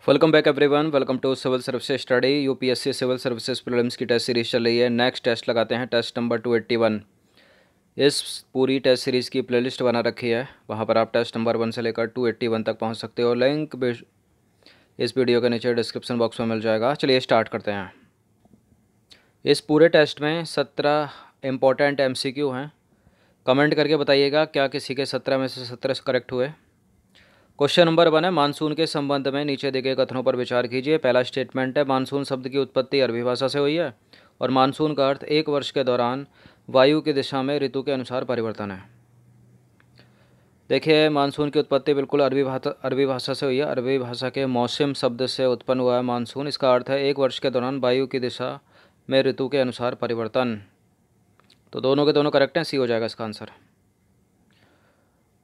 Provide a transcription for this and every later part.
Welcome back everyone. Welcome to civil services study. UPSC civil services prelims की test series चल रही है। Next test लगाते हैं, टेस्ट नंबर 281। इस पूरी टेस्ट सीरीज़ की प्लेलिस्ट बना रखी है, वहाँ पर आप टेस्ट नंबर 1 से लेकर 281 तक पहुँच सकते हो। लिंक भी इस वीडियो के नीचे डिस्क्रिप्शन बॉक्स में मिल जाएगा। चलिए स्टार्ट करते हैं। इस पूरे टेस्ट में 17 इम्पोर्टेंट MCQ हैं। कमेंट करके बताइएगा क्या किसी के 17 में से 17 करेक्ट हुए। क्वेश्चन नंबर 1 है, मानसून के संबंध में नीचे दिए गए कथनों पर विचार कीजिए। पहला स्टेटमेंट है, मानसून शब्द की उत्पत्ति अरबी भाषा से हुई है और मानसून का अर्थ एक वर्ष के दौरान वायु की दिशा में ऋतु के अनुसार परिवर्तन है। देखिए, मानसून की उत्पत्ति बिल्कुल अरबी भाषा से हुई है। अरबी भाषा के मौसम शब्द से उत्पन्न हुआ है मानसून। इसका अर्थ है एक वर्ष के दौरान वायु की दिशा में ऋतु के अनुसार परिवर्तन। तो दोनों के दोनों करेक्ट हैं, सी हो जाएगा इसका आंसर।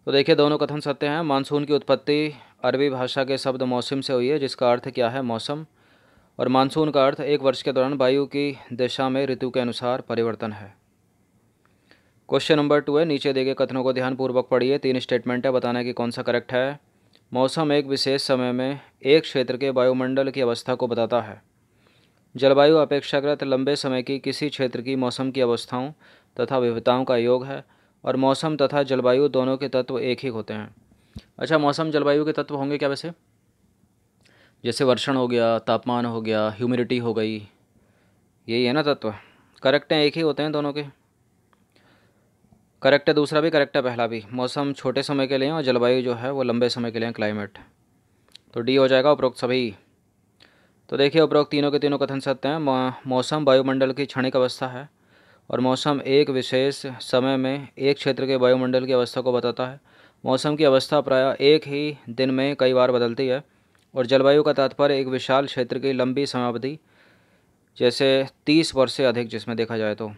तो देखिए, दोनों कथन सत्य हैं। मानसून की उत्पत्ति अरबी भाषा के शब्द मौसम से हुई है, जिसका अर्थ क्या है, मौसम, और मानसून का अर्थ एक वर्ष के दौरान वायु की दिशा में ऋतु के अनुसार परिवर्तन है। क्वेश्चन नंबर 2 है, नीचे दिए गए कथनों को ध्यानपूर्वक पढ़िए। 3 स्टेटमेंट है, बताना कि कौन सा करेक्ट है। मौसम एक विशेष समय में एक क्षेत्र के वायुमंडल की अवस्था को बताता है। जलवायु अपेक्षाकृत लंबे समय की किसी क्षेत्र की मौसम की अवस्थाओं तथा विविधताओं का योग है और मौसम तथा जलवायु दोनों के तत्व एक ही होते हैं। अच्छा, मौसम जलवायु के तत्व होंगे क्या वैसे? जैसे वर्षण हो गया, तापमान हो गया, ह्यूमिडिटी हो गई, यही है ना तत्व। करेक्ट हैं, एक ही होते हैं दोनों के। करेक्ट है, दूसरा भी करेक्ट है, पहला भी। मौसम छोटे समय के लिए और जलवायु जो है वो लंबे समय के लिए, क्लाइमेट। तो डी हो जाएगा उपरोक्त सभी। तो देखिए, उपरोक्त तीनों के तीनों कथन सत्य हैं। मौसम वायुमंडल की क्षणिक अवस्था है और मौसम एक विशेष समय में एक क्षेत्र के वायुमंडल की अवस्था को बताता है। मौसम की अवस्था प्रायः एक ही दिन में कई बार बदलती है और जलवायु का तात्पर्य एक विशाल क्षेत्र की लंबी समयावधि, जैसे 30 वर्ष से अधिक जिसमें देखा जाए तो,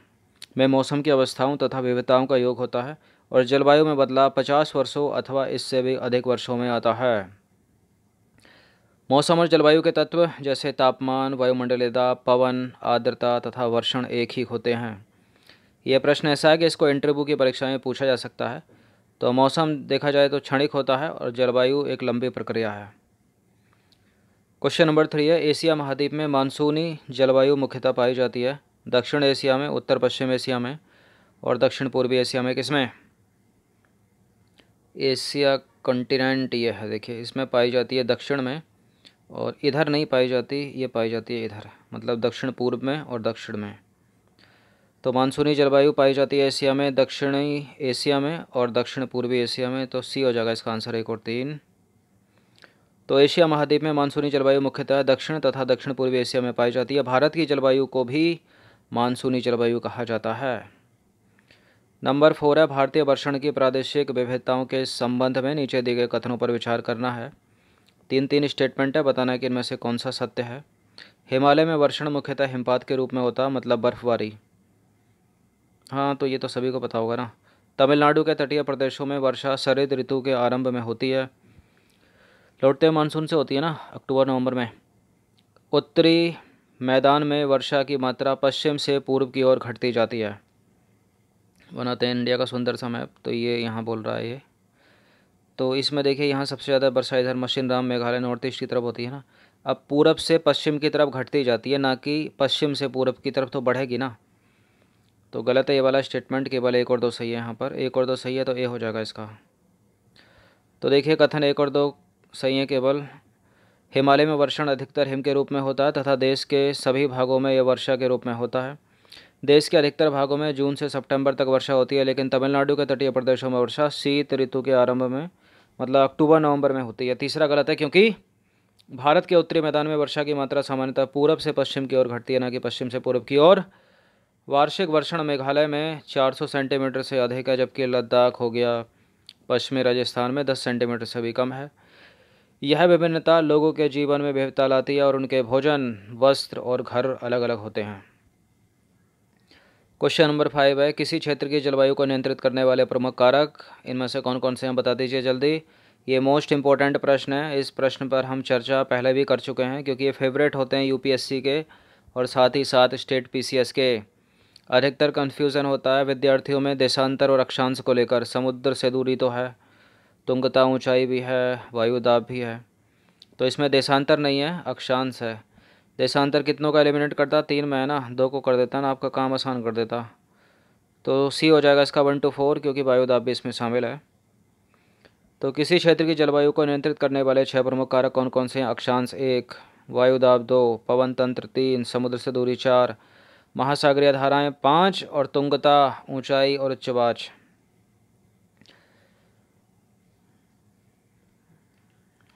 में मौसम की अवस्थाओं तथा विविधताओं का योग होता है और जलवायु में बदलाव 50 वर्षों अथवा इससे भी अधिक वर्षों में आता है। मौसम और जलवायु के तत्व जैसे तापमान, वायुमंडलीय दाब, पवन, आर्द्रता तथा वर्षण एक ही होते हैं। यह प्रश्न ऐसा है कि इसको इंटरव्यू की परीक्षा में पूछा जा सकता है। तो मौसम देखा जाए तो क्षणिक होता है और जलवायु एक लंबी प्रक्रिया है। क्वेश्चन नंबर 3 है, एशिया महाद्वीप में मानसूनी जलवायु मुख्यतः पाई जाती है। दक्षिण एशिया में, उत्तर पश्चिम एशिया में और दक्षिण पूर्वी एशिया में। किसमें? एशिया कॉन्टिनेंट ये है, देखिए इसमें पाई जाती है दक्षिण में, और इधर नहीं पाई जाती, ये पाई जाती है इधर, मतलब दक्षिण पूर्व में और दक्षिण में। तो मानसूनी जलवायु पाई जाती है एशिया में, दक्षिणी एशिया में और दक्षिण पूर्वी एशिया में। तो सी हो जाएगा इसका आंसर, 1 और 3। तो एशिया महाद्वीप में मानसूनी जलवायु मुख्यतः दक्षिण तथा दक्षिण पूर्वी एशिया में पाई जाती है। भारत की जलवायु को भी मानसूनी जलवायु कहा जाता है। नंबर 4 है, भारतीय वर्षण की प्रादेशिक विविधताओं के संबंध में नीचे दिए गए कथनों पर विचार करना है। 3 स्टेटमेंट है, बताना है कि इनमें से कौन सा सत्य है। हिमालय में वर्षण मुख्यतः हिमपात के रूप में होता, मतलब बर्फबारी। हाँ, तो ये तो सभी को पता होगा ना। तमिलनाडु के तटीय प्रदेशों में वर्षा शरद ऋतु के आरंभ में होती है, लौटते मानसून से होती है ना, अक्टूबर नवंबर में। उत्तरी मैदान में वर्षा की मात्रा पश्चिम से पूर्व की ओर घटती जाती है। बनाते हैं इंडिया का सुंदर सा मैप, तो ये यहाँ बोल रहा है ये। तो इसमें देखिए, यहाँ सबसे ज़्यादा वर्षा इधर मशीनराम, मेघालय, नॉर्थ ईस्ट की तरफ होती है ना। अब पूरब से पश्चिम की तरफ घटती जाती है, ना कि पश्चिम से पूरब की तरफ, तो बढ़ेगी ना। तो गलत है ये वाला स्टेटमेंट, केवल 1 और 2 सही है। यहाँ पर 1 और 2 सही है, तो ए हो जाएगा इसका। तो देखिए, कथन 1 और 2 सही है केवल। हिमालय में वर्षण अधिकतर हिम के रूप में होता है तथा देश के सभी भागों में यह वर्षा के रूप में होता है। देश के अधिकतर भागों में जून से सितंबर तक वर्षा होती है, लेकिन तमिलनाडु के तटीय प्रदेशों में वर्षा शीत ऋतु के आरंभ में, मतलब अक्टूबर नवंबर में होती है। तीसरा गलत है, क्योंकि भारत के उत्तरी मैदान में वर्षा की मात्रा सामान्यतः पूरब से पश्चिम की ओर घटती है, ना कि पश्चिम से पूर्व की ओर। वार्षिक वर्षण मेघालय में 400 सेंटीमीटर से अधिक है, जबकि लद्दाख हो गया, पश्चिमी राजस्थान में 10 सेंटीमीटर से भी कम है। यह विभिन्नता लोगों के जीवन में विविधता लाती है और उनके भोजन, वस्त्र और घर अलग अलग होते हैं। क्वेश्चन नंबर 5 है, किसी क्षेत्र की जलवायु को नियंत्रित करने वाले प्रमुख कारक इनमें से कौन कौन से हैं, बता दीजिए जल्दी। ये मोस्ट इंपॉर्टेंट प्रश्न है। इस प्रश्न पर हम चर्चा पहले भी कर चुके हैं, क्योंकि ये फेवरेट होते हैं यूपीएससी के और साथ ही साथ स्टेट पीसीएस के। अधिकतर कन्फ्यूज़न होता है विद्यार्थियों में देशांतर और अक्षांश को लेकर। समुद्र से दूरी तो है, तुंगता ऊंचाई भी है, वायु दाब भी है, तो इसमें देशांतर नहीं है, अक्षांश है। देशांतर कितनों का एलिमिनेट करता? 3 में है ना, 2 को कर देता ना, आपका काम आसान कर देता। तो सी हो जाएगा इसका 1 to 4, क्योंकि वायुदाब भी इसमें शामिल है। तो किसी क्षेत्र की जलवायु को नियंत्रित करने वाले 6 प्रमुख कारक कौन कौन से हैं? अक्षांश 1, वायुदाब 2, पवन तंत्र 3, समुद्र से दूरी 4, महासागरीय धाराएं 5 और तुंगता, ऊंचाई और उच्चवाच।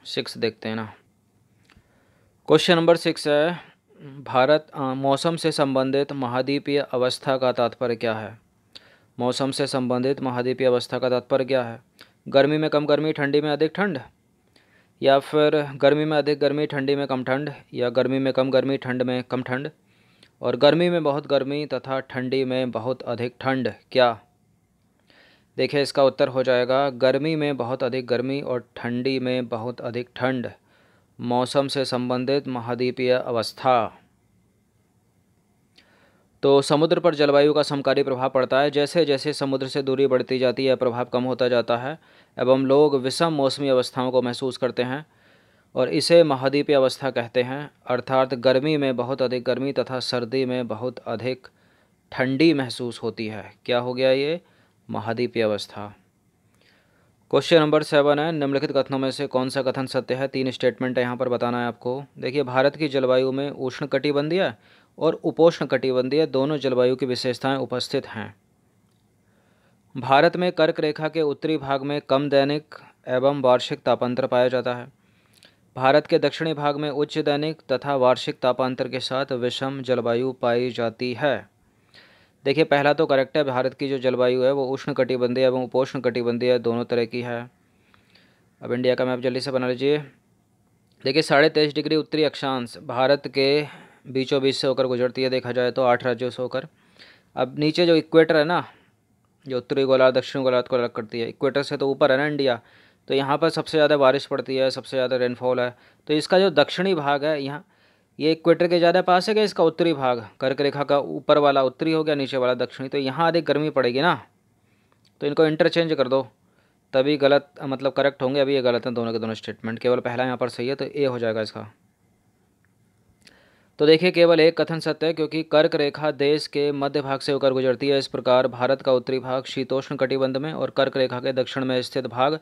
सिक्स देखते हैं ना। क्वेश्चन नंबर 6 है, मौसम से संबंधित महाद्वीपीय अवस्था का तात्पर्य क्या है? मौसम से संबंधित महाद्वीपीय अवस्था का तात्पर्य क्या है? गर्मी में कम गर्मी, ठंडी में अधिक ठंड, या फिर गर्मी में अधिक गर्मी, ठंडी में कम ठंड, या गर्मी में कम गर्मी, ठंड में कम ठंड, और गर्मी में बहुत गर्मी तथा ठंडी में बहुत अधिक ठंड। क्या? देखिए इसका उत्तर हो जाएगा गर्मी में बहुत अधिक गर्मी और ठंडी में बहुत अधिक ठंड, मौसम से संबंधित महाद्वीपीय अवस्था। तो समुद्र पर जलवायु का समकालीन प्रभाव पड़ता है। जैसे जैसे समुद्र से दूरी बढ़ती जाती है, प्रभाव कम होता जाता है एवं लोग विषम मौसमी अवस्थाओं को महसूस करते हैं और इसे महाद्वीपीय अवस्था कहते हैं। अर्थात गर्मी में बहुत अधिक गर्मी तथा सर्दी में बहुत अधिक ठंडी महसूस होती है। क्या हो गया ये? महाद्वीपीय अवस्था। क्वेश्चन नंबर 7 है, निम्नलिखित कथनों में से कौन सा कथन सत्य है? 3 स्टेटमेंट है यहाँ पर बताना है आपको। देखिए, भारत की जलवायु में उष्णकटिबंधीय और उपोष्णकटिबंधीय दोनों जलवायु की विशेषताएं उपस्थित हैं। भारत में कर्क रेखा के उत्तरी भाग में कम दैनिक एवं वार्षिक तापांतर पाया जाता है। भारत के दक्षिणी भाग में उच्च दैनिक तथा वार्षिक तापांतर के साथ विषम जलवायु पाई जाती है। देखिए पहला तो करेक्ट है, भारत की जो जलवायु है वो उष्णकटिबंधीय एवं उपोष्णकटिबंधीय दोनों तरह की है। अब इंडिया का मैप जल्दी से बना लीजिए। देखिए 23.5 डिग्री उत्तरी अक्षांश भारत के बीचों बीच से होकर गुजरती है, देखा जाए तो 8 राज्यों से होकर। अब नीचे जो इक्वेटर है ना, जो उत्तरी गोलार्ध दक्षिणी गोलार्ध को अलग करती है, इक्वेटर से तो ऊपर है ना इंडिया, तो यहाँ पर सबसे ज़्यादा बारिश पड़ती है, सबसे ज़्यादा रेनफॉल है। तो इसका जो दक्षिणी भाग है, यहाँ ये इक्वेटर के ज़्यादा पास है क्या? इसका उत्तरी भाग कर्क रेखा का ऊपर वाला उत्तरी हो गया, नीचे वाला दक्षिणी, तो यहाँ अधिक गर्मी पड़ेगी ना। तो इनको इंटरचेंज कर दो तभी गलत मतलब करेक्ट होंगे। अभी ये गलत है दोनों के दोनों स्टेटमेंट, केवल पहला यहाँ पर सही है, तो ए हो जाएगा इसका। तो देखिए केवल एक कथन सत्य है, क्योंकि कर्क रेखा देश के मध्य भाग से होकर गुजरती है। इस प्रकार भारत का उत्तरी भाग शीतोष्ण कटिबंध में और कर्क रेखा के दक्षिण में स्थित भाग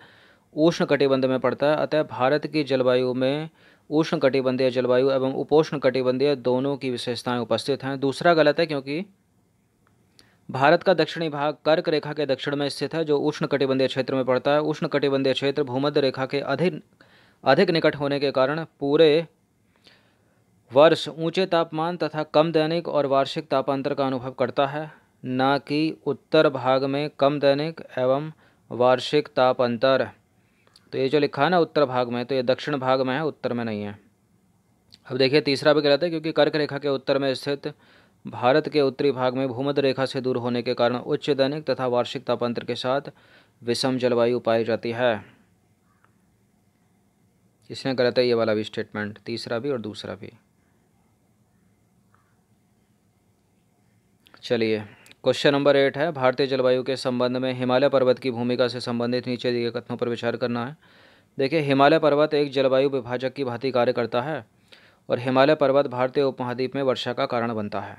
उष्ण कटिबंध में पड़ता है। अतः भारत की जलवायु में उष्ण कटिबंधीय जलवायु एवं उपोष्ण कटिबंधीय दोनों की विशेषताएं उपस्थित हैं। दूसरा गलत है, क्योंकि भारत का दक्षिणी भाग कर्क रेखा के दक्षिण में स्थित है, जो उष्ण कटिबंधीय क्षेत्र में पड़ता है। उष्ण कटिबंधीय क्षेत्र भूमध्य रेखा के अधिक निकट होने के कारण पूरे वर्ष ऊंचे तापमान तथा कम दैनिक और वार्षिक तापांतर का अनुभव करता है, न कि उत्तर भाग में कम दैनिक एवं वार्षिक तापांतर। तो ये जो लिखा है ना उत्तर भाग में, तो ये दक्षिण भाग में है, उत्तर में नहीं है। अब देखिए तीसरा भी गलत है, क्योंकि कर्क रेखा के उत्तर में स्थित भारत के उत्तरी भाग में भूमध्य रेखा से दूर होने के कारण उच्च दैनिक तथा वार्षिक तापांतर के साथ विषम जलवायु पाई जाती है। इसने गलत है ये वाला भी स्टेटमेंट, तीसरा भी और दूसरा भी। चलिए क्वेश्चन नंबर 8 है, भारतीय जलवायु के संबंध में हिमालय पर्वत की भूमिका से संबंधित नीचे दिए कथनों पर विचार करना है। देखिए हिमालय पर्वत एक जलवायु विभाजक की भांति कार्य करता है और हिमालय पर्वत भारतीय उपमहाद्वीप में वर्षा का कारण बनता है।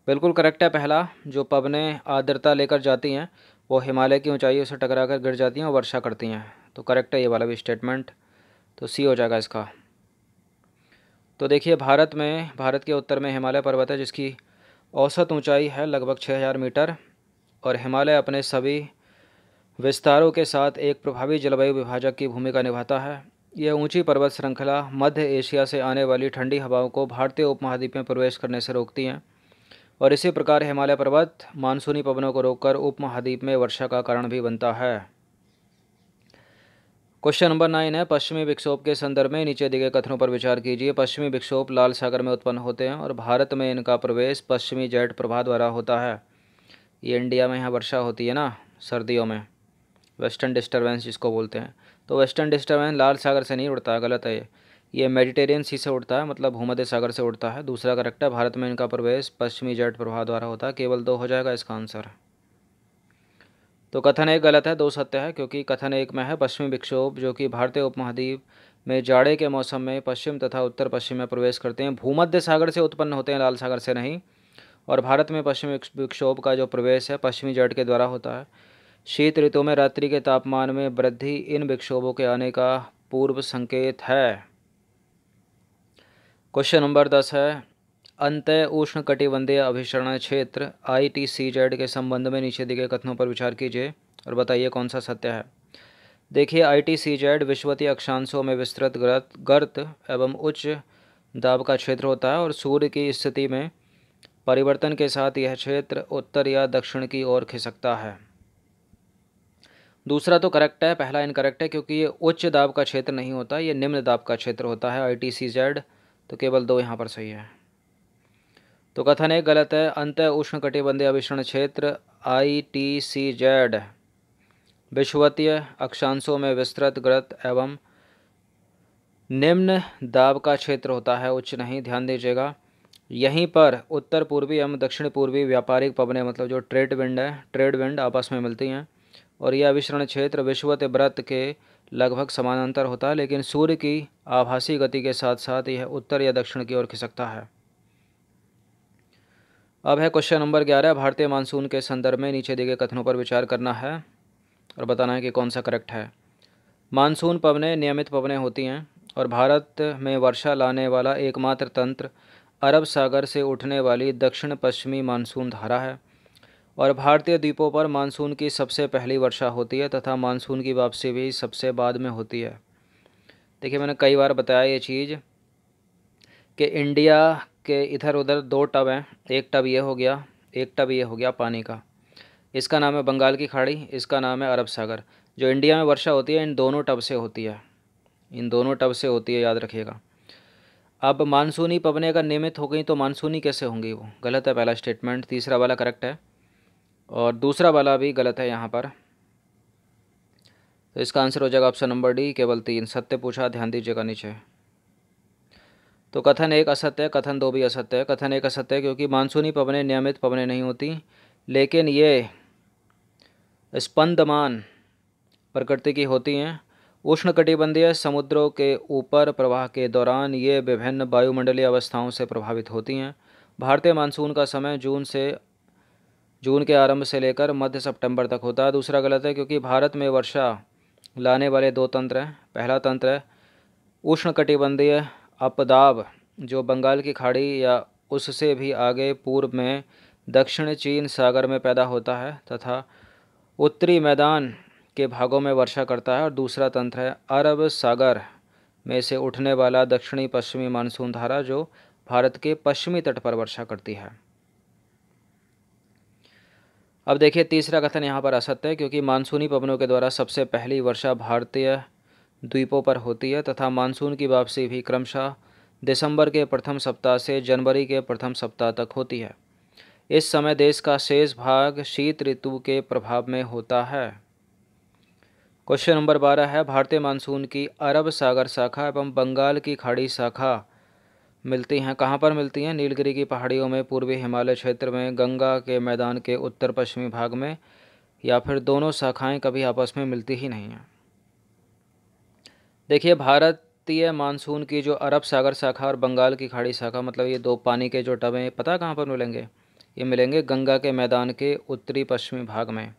बिल्कुल करेक्ट है पहला, जो पवनें आर्द्रता लेकर जाती हैं वो हिमालय की ऊंचाइयों से टकराकर गिर जाती हैं और वर्षा करती हैं। तो करेक्ट है ये वाला भी स्टेटमेंट, तो सी हो जाएगा इसका। तो देखिए भारत के उत्तर में हिमालय पर्वत है, जिसकी औसत ऊंचाई है लगभग 6000 मीटर, और हिमालय अपने सभी विस्तारों के साथ एक प्रभावी जलवायु विभाजक की भूमिका निभाता है। यह ऊंची पर्वत श्रृंखला मध्य एशिया से आने वाली ठंडी हवाओं को भारतीय उपमहाद्वीप में प्रवेश करने से रोकती हैं, और इसी प्रकार हिमालय पर्वत मानसूनी पवनों को रोककर उपमहाद्वीप में वर्षा का कारण भी बनता है। क्वेश्चन नंबर 9 है, पश्चिमी विक्षोभ के संदर्भ में नीचे दिए गए कथनों पर विचार कीजिए। पश्चिमी विक्षोभ लाल सागर में उत्पन्न होते हैं और भारत में इनका प्रवेश पश्चिमी जेट प्रवाह द्वारा होता है। ये इंडिया में यहाँ वर्षा होती है ना सर्दियों में, वेस्टर्न डिस्टर्बेंस जिसको बोलते हैं। तो वेस्टर्न डिस्टर्बेंस लाल सागर से नहीं उड़ता है, गलत है ये मेडिटेरियन सी से उड़ता है, मतलब भूमध्य सागर से उड़ता है। दूसरा करेक्ट है, भारत में इनका प्रवेश पश्चिमी जेट प्रवाह द्वारा होता है। केवल 2 हो जाएगा इसका आंसर। तो कथन 1 गलत है, 2 सत्य है, क्योंकि कथन 1 में है पश्चिमी विक्षोभ जो कि भारतीय उपमहाद्वीप में जाड़े के मौसम में पश्चिम तथा उत्तर पश्चिम में प्रवेश करते हैं। भूमध्य सागर से उत्पन्न होते हैं, लाल सागर से नहीं। और भारत में पश्चिमी विक्षोभ का जो प्रवेश है पश्चिमी जड़ के द्वारा होता है। शीत ऋतु में रात्रि के तापमान में वृद्धि इन विक्षोभों के आने का पूर्व संकेत है। क्वेश्चन नंबर 10 है, अंतः उष्ण कटिबंधीय अभिसरण क्षेत्र ITCZ के संबंध में नीचे दिए गए कथनों पर विचार कीजिए और बताइए कौन सा सत्य है। देखिए, ITCZ विषुवतीय अक्षांशों में विस्तृत गर्त एवं उच्च दाब का क्षेत्र होता है और सूर्य की स्थिति में परिवर्तन के साथ यह क्षेत्र उत्तर या दक्षिण की ओर खिसकता है। दूसरा तो करेक्ट है, पहला इनकरेक्ट है क्योंकि ये उच्च दाब का क्षेत्र नहीं होता, ये निम्न दाब का क्षेत्र होता है ITCZ। तो केवल 2 यहाँ पर सही है। तो कथन 1 गलत है। अंतः उष्ण कटिबंधीय अभिसरण क्षेत्र ITCZ विषुवतीय अक्षांशों में विस्तृत गर्त एवं निम्न दाब का क्षेत्र होता है, उच्च नहीं। ध्यान दीजिएगा, यहीं पर उत्तर पूर्वी एवं दक्षिण पूर्वी व्यापारिक पवनें मतलब जो ट्रेड विंड आपस में मिलती हैं और यह अभिसरण क्षेत्र विषुवतीय वृत्त के लगभग समानांतर होता है, लेकिन सूर्य की आभासी गति के साथ साथ यह उत्तर या दक्षिण की ओर खिसकता है। अब है क्वेश्चन नंबर 11, भारतीय मानसून के संदर्भ में नीचे दिए गए कथनों पर विचार करना है और बताना है कि कौन सा करेक्ट है। मानसून पवनें नियमित पवनें होती हैं और भारत में वर्षा लाने वाला एकमात्र तंत्र अरब सागर से उठने वाली दक्षिण पश्चिमी मानसून धारा है और भारतीय द्वीपों पर मानसून की सबसे पहली वर्षा होती है तथा मानसून की वापसी भी सबसे बाद में होती है। देखिए, मैंने कई बार बताया ये चीज़ कि इंडिया के इधर उधर 2 टब हैं, एक टब ये हो गया, एक टब ये हो गया पानी का, इसका नाम है बंगाल की खाड़ी, इसका नाम है अरब सागर। जो इंडिया में वर्षा होती है इन दोनों टब से होती है, इन दोनों टब से होती है, याद रखिएगा। अब मानसूनी पवनें अगर नियमित हो गई तो मानसूनी कैसे होंगी, वो गलत है पहला स्टेटमेंट। तीसरा वाला करेक्ट है और दूसरा वाला भी गलत है यहाँ पर। तो इसका आंसर हो जाएगा ऑप्शन नंबर डी, केवल 3 सत्य पूछा, ध्यान दीजिएगा नीचे। तो कथन 1 असत्य है, कथन 2 भी असत्य है। कथन 1 असत्य है क्योंकि मानसूनी पवनें नियमित पवनें नहीं होती, लेकिन ये स्पंदमान प्रकृति की होती हैं। उष्णकटिबंधीय समुद्रों के ऊपर प्रवाह के दौरान ये विभिन्न वायुमंडलीय अवस्थाओं से प्रभावित होती हैं। भारतीय मानसून का समय जून के आरंभ से लेकर मध्य सितंबर तक होता है। दूसरा गलत है क्योंकि भारत में वर्षा लाने वाले 2 तंत्र हैं। पहला तंत्र है उष्णकटिबंधीय अपदाब जो बंगाल की खाड़ी या उससे भी आगे पूर्व में दक्षिण चीन सागर में पैदा होता है तथा उत्तरी मैदान के भागों में वर्षा करता है। और दूसरा तंत्र है अरब सागर में से उठने वाला दक्षिणी पश्चिमी मानसून धारा जो भारत के पश्चिमी तट पर वर्षा करती है। अब देखिए, तीसरा कथन यहाँ पर असत्य है क्योंकि मानसूनी पवनों के द्वारा सबसे पहली वर्षा भारतीय द्वीपों पर होती है तथा मानसून की वापसी भी क्रमशः दिसंबर के प्रथम सप्ताह से जनवरी के प्रथम सप्ताह तक होती है। इस समय देश का शेष भाग शीत ऋतु के प्रभाव में होता है। क्वेश्चन नंबर 12 है, भारतीय मानसून की अरब सागर शाखा एवं बंगाल की खाड़ी शाखा मिलती हैं, कहाँ पर मिलती हैं? नीलगिरी की पहाड़ियों में, पूर्वी हिमालय क्षेत्र में, गंगा के मैदान के उत्तर पश्चिमी भाग में, या फिर दोनों शाखाएं कभी आपस में मिलती ही नहीं हैं। देखिए, भारतीय मानसून की जो अरब सागर शाखा और बंगाल की खाड़ी शाखा मतलब ये 2 पानी के जो टब हैं, पता कहाँ पर मिलेंगे? ये मिलेंगे गंगा के मैदान के उत्तरी पश्चिमी भाग में।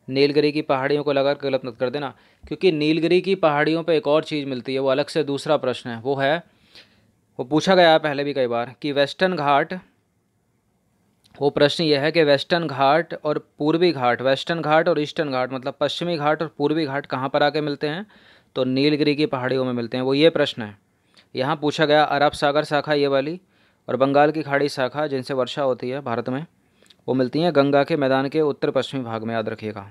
नीलगिरी की पहाड़ियों को लगा गलत मत कर देना, क्योंकि नीलगिरी की पहाड़ियों पे एक और चीज़ मिलती है, वो अलग से दूसरा प्रश्न है। वो पूछा गया है पहले भी कई बार कि वेस्टर्न घाट, वो प्रश्न ये है कि वेस्टर्न घाट और पूर्वी घाट, वेस्टर्न घाट और ईस्टर्न घाट मतलब पश्चिमी घाट और पूर्वी घाट कहाँ पर आके मिलते हैं? तो नीलगिरी की पहाड़ियों में मिलते हैं। वो ये प्रश्न है यहाँ पूछा गया। अरब सागर शाखा ये वाली और बंगाल की खाड़ी शाखा जिनसे वर्षा होती है भारत में, वो मिलती हैं गंगा के मैदान के उत्तर पश्चिमी भाग में, याद रखिएगा।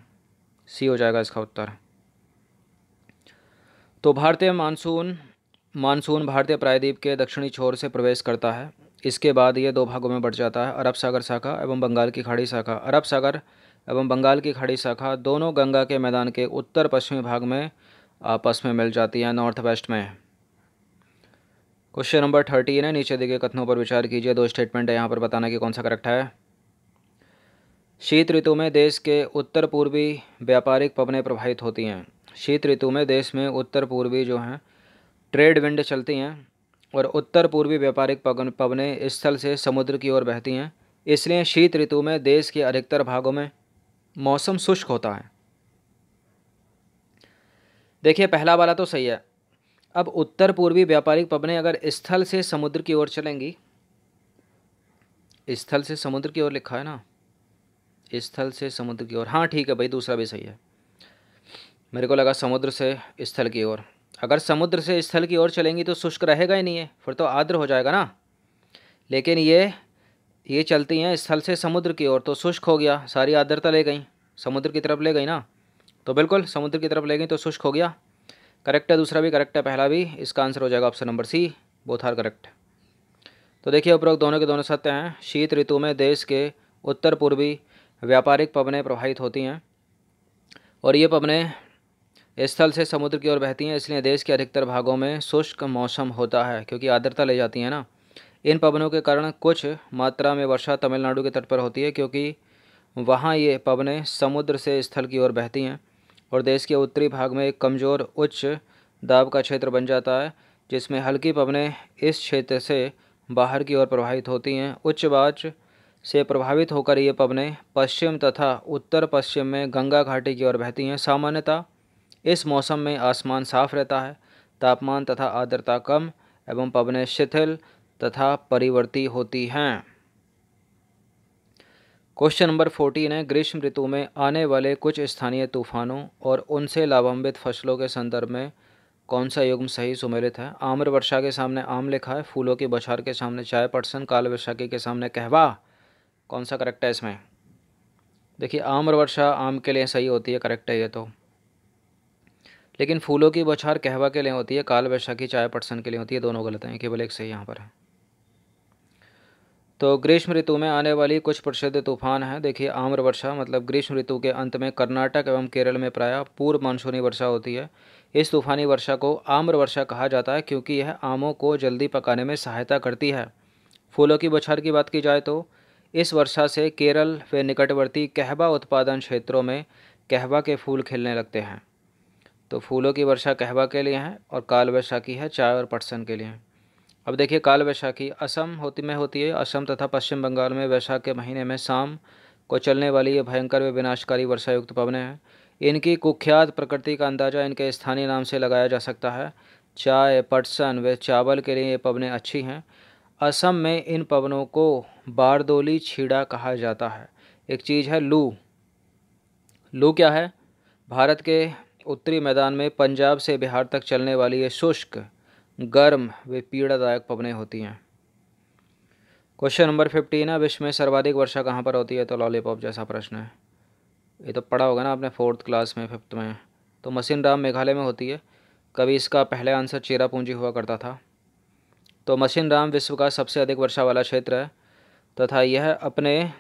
सी हो जाएगा इसका उत्तर। तो भारतीय मानसून भारतीय प्रायद्वीप के दक्षिणी छोर से प्रवेश करता है। इसके बाद ये 2 भागों में बढ़ जाता है, अरब सागर शाखा एवं बंगाल की खाड़ी शाखा। अरब सागर एवं बंगाल की खाड़ी शाखा दोनों गंगा के मैदान के उत्तर पश्चिमी भाग में आपस में मिल जाती हैं, नॉर्थ वेस्ट में। क्वेश्चन नंबर 13 है, नीचे दिए गए कथनों पर विचार कीजिए। 2 स्टेटमेंट है यहाँ पर, बताना कि कौन सा करेक्ट है। शीत ऋतु में देश के उत्तर पूर्वी व्यापारिक पवनें प्रभावित होती हैं। शीत ऋतु में देश में उत्तर पूर्वी जो हैं ट्रेड विंड चलती हैं और उत्तर पूर्वी व्यापारिक पवनें स्थल से समुद्र की ओर बहती हैं, इसलिए शीत ऋतु में देश के अधिकतर भागों में मौसम शुष्क होता है। देखिए पहला वाला तो सही है। अब उत्तर पूर्वी व्यापारिक पवनें अगर स्थल से समुद्र की ओर चलेंगी, स्थल से समुद्र की ओर लिखा है ना, स्थल से समुद्र की ओर, हाँ ठीक है भाई, दूसरा भी सही है। मेरे को लगा समुद्र से स्थल की ओर। अगर समुद्र से स्थल की ओर चलेंगी तो शुष्क रहेगा ही नहीं है, फिर तो आर्द्र हो जाएगा ना। लेकिन ये चलती हैं स्थल से समुद्र की ओर तो शुष्क हो गया, सारी आर्द्रता ले गई, समुद्र की तरफ ले गई ना, तो बिल्कुल समुद्र की तरफ ले गई तो शुष्क हो गया। करेक्ट है, दूसरा भी करेक्ट है, पहला भी। इसका आंसर हो जाएगा option number C, both are correct. तो देखिए उपरोक्त दोनों के दोनों सत्य हैं। शीत ऋतु में देश के उत्तर पूर्वी व्यापारिक पवनें प्रवाहित होती हैं और ये पवनें स्थल से समुद्र की ओर बहती हैं, इसलिए देश के अधिकतर भागों में शुष्क मौसम होता है, क्योंकि आर्द्रता ले जाती है ना। इन पवनों के कारण कुछ मात्रा में वर्षा तमिलनाडु के तट पर होती है, क्योंकि वहाँ ये पवनें समुद्र से स्थल की ओर बहती हैं और देश के उत्तरी भाग में एक कमज़ोर उच्च दाब का क्षेत्र बन जाता है, जिसमें हल्की पवनें इस क्षेत्र से बाहर की ओर प्रवाहित होती हैं। उच्च वाच से प्रभावित होकर ये पवनें पश्चिम तथा उत्तर पश्चिम में गंगा घाटी की ओर बहती हैं। सामान्यतः इस मौसम में आसमान साफ रहता है, तापमान तथा आर्द्रता कम एवं पवनें शिथिल तथा परिवर्ती होती हैं। क्वेश्चन नंबर 14 है, ग्रीष्म ऋतु में आने वाले कुछ स्थानीय तूफानों और उनसे लाभान्वित फसलों के संदर्भ में कौन सा युग्म सही सुमेलित है। आम्र वर्षा के सामने आम लिखा है, फूलों की बौछार के सामने चाय पटसन, काल वैशाखी के सामने कहवा, कौन सा करेक्ट है इसमें। देखिए आम्र वर्षा आम के लिए सही होती है, करेक्ट है ये तो, लेकिन फूलों की बौछार कहवा के लिए होती है, काल वैशाखी चाय पटसन के लिए होती है, दोनों गलत हैं, केवल एक सही यहाँ पर है। तो ग्रीष्म ऋतु में आने वाली कुछ प्रसिद्ध तूफान हैं। देखिए आम्र वर्षा मतलब ग्रीष्म ऋतु के अंत में कर्नाटक एवं केरल में प्रायः पूर्व मानसूनी वर्षा होती है। इस तूफानी वर्षा को आम्र वर्षा कहा जाता है, क्योंकि यह आमों को जल्दी पकाने में सहायता करती है। फूलों की बौछार की बात की जाए तो इस वर्षा से केरल व निकटवर्ती कहवा उत्पादन क्षेत्रों में कहवा के फूल खिलने लगते हैं। तो फूलों की वर्षा कहवा के लिए है और काल वैशाखी है चाय और पटसन के लिए। अब देखिए काल वैशाखी असम होती है। असम तथा पश्चिम बंगाल में वैशाख के महीने में शाम को चलने वाली ये भयंकर व विनाशकारी वर्षा युक्त पवनें हैं। इनकी कुख्यात प्रकृति का अंदाज़ा इनके स्थानीय नाम से लगाया जा सकता है। चाय, पटसन व चावल के लिए ये पवनें अच्छी हैं। असम में इन पवनों को बारदोली छीड़ा कहा जाता है। एक चीज़ है लू। लू क्या है? भारत के उत्तरी मैदान में पंजाब से बिहार तक चलने वाली ये शुष्क, गर्म व पीड़ादायक पवनें होती हैं। क्वेश्चन नंबर 15 है, विश्व में सर्वाधिक वर्षा कहाँ पर होती है। तो लॉलीपॉप जैसा प्रश्न है, ये तो पढ़ा होगा ना आपने 4th क्लास में, 5th में। तो मसिनराम मेघालय में होती है। कभी इसका पहले आंसर चेरापूंजी हुआ करता था। तो मसिनराम विश्व का सबसे अधिक वर्षा वाला क्षेत्र है तथा यह अपने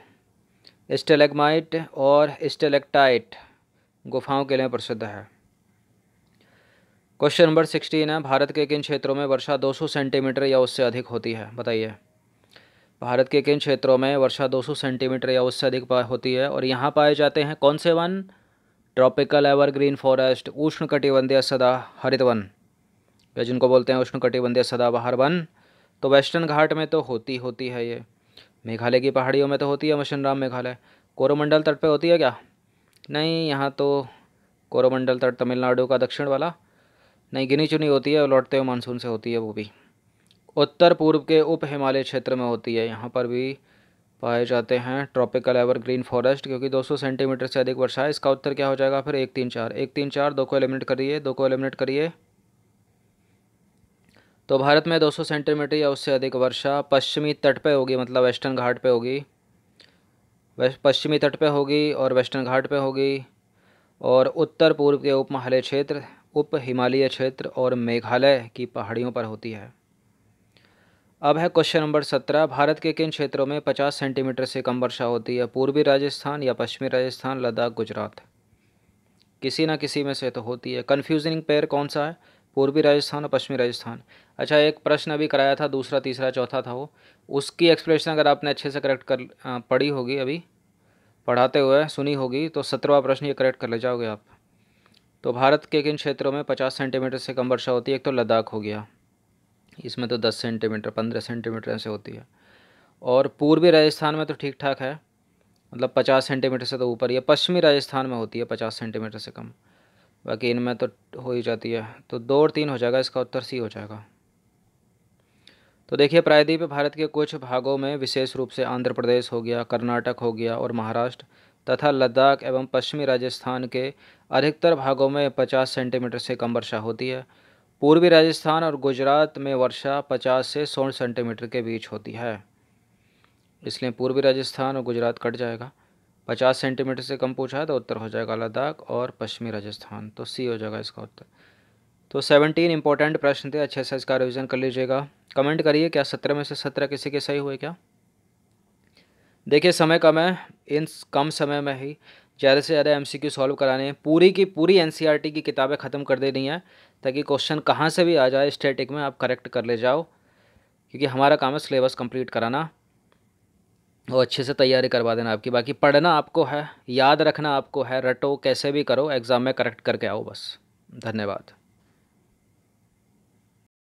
स्टेलेग्माइट और स्टेलेक्टाइट गुफाओं के लिए प्रसिद्ध है। क्वेश्चन नंबर 16 है, भारत के किन क्षेत्रों में वर्षा 200 सेंटीमीटर या उससे अधिक होती है। बताइए भारत के किन क्षेत्रों में वर्षा 200 सेंटीमीटर या उससे अधिक होती है और यहाँ पाए जाते हैं कौन से वन? ट्रॉपिकल एवरग्रीन फॉरेस्ट, उष्णकटिबंधीय सदा हरित वन, या जिनको बोलते हैं उष्णकटिबंधीय सदाबहार वन। तो वेस्टर्न घाट में तो होती है ये। मेघालय की पहाड़ियों में तो होती है मसिनराम मेघालय। कोरोमंडल तट पे होती है क्या? नहीं, यहाँ तो कोरोमंडल तट तमिलनाडु का दक्षिण वाला नहीं, गिनी चुनी होती है और लौटते हुए मानसून से होती है वो भी। उत्तर पूर्व के उप हिमालय क्षेत्र में होती है, यहाँ पर भी पाए जाते हैं ट्रॉपिकल एवरग्रीन फॉरेस्ट, क्योंकि 200 सेंटीमीटर से अधिक वर्षा है। इसका उत्तर क्या हो जाएगा फिर? 1 3 4 1 3 4, दो को एलिमिनेट करिए। तो भारत में 200 सेंटीमीटर या उससे अधिक वर्षा पश्चिमी तट पे होगी, मतलब वेस्टर्न घाट पे होगी, पश्चिमी तट पे होगी और वेस्टर्न घाट पे होगी, और उत्तर पूर्व के उप हिमालय क्षेत्र, उप हिमालय क्षेत्र और मेघालय की पहाड़ियों पर होती है। अब है क्वेश्चन नंबर 17, भारत के किन क्षेत्रों में 50 सेंटीमीटर से कम वर्षा होती है। पूर्वी राजस्थान या पश्चिमी राजस्थान, लद्दाख, गुजरात, किसी ना किसी में से तो होती है। कन्फ्यूजिंग पेयर कौन सा है? पूर्वी राजस्थान और पश्चिमी राजस्थान। अच्छा, एक प्रश्न अभी कराया था, दूसरा तीसरा चौथा था वो, उसकी एक्सप्लेनेशन अगर आपने अच्छे से करेक्ट कर पढ़ी होगी, अभी पढ़ाते हुए सुनी होगी, तो 17वां प्रश्न ये करेक्ट कर ले जाओगे आप। तो भारत के किन क्षेत्रों में 50 सेंटीमीटर से कम वर्षा होती है? एक तो लद्दाख हो गया, इसमें तो 10 सेंटीमीटर 15 सेंटीमीटर ऐसे होती है। और पूर्वी राजस्थान में तो ठीक ठाक है, मतलब 50 सेंटीमीटर से तो ऊपर ही है। पश्चिमी राजस्थान में होती है 50 सेंटीमीटर से कम, बाकी इनमें तो हो ही जाती है। तो 2 और 3 हो जाएगा, इसका उत्तर सी हो जाएगा। तो देखिए, प्रायद्वीप भारत के कुछ भागों में विशेष रूप से आंध्र प्रदेश हो गया, कर्नाटक हो गया और महाराष्ट्र तथा लद्दाख एवं पश्चिमी राजस्थान के अधिकतर भागों में 50 सेंटीमीटर से कम वर्षा होती है। पूर्वी राजस्थान और गुजरात में वर्षा 50 से 100 सेंटीमीटर के बीच होती है, इसलिए पूर्वी राजस्थान और गुजरात कट जाएगा। 50 सेंटीमीटर से कम पूछा है तो उत्तर हो जाएगा लद्दाख और पश्चिमी राजस्थान, तो सी हो जाएगा इसका उत्तर। तो 17 इंपॉर्टेंट प्रश्न थे, अच्छे से इसका रिवीजन कर लीजिएगा। कमेंट करिए क्या 17 में से 17 किसी के सही हुए क्या। देखिए, समय कम है, इन कम समय में ही ज़्यादा से ज़्यादा एमसीक्यू सॉल्व कराने हैं। पूरी की पूरी एनसीईआरटी की किताबें ख़त्म कर देनी है, ताकि क्वेश्चन कहाँ से भी आ जाए स्टैटिक में आप करेक्ट कर ले जाओ, क्योंकि हमारा काम है सिलेबस कंप्लीट कराना और अच्छे से तैयारी करवा देना आपकी। बाकी पढ़ना आपको है, याद रखना आपको है, रटो कैसे भी करो, एग्ज़ाम में करेक्ट करके आओ बस। धन्यवाद।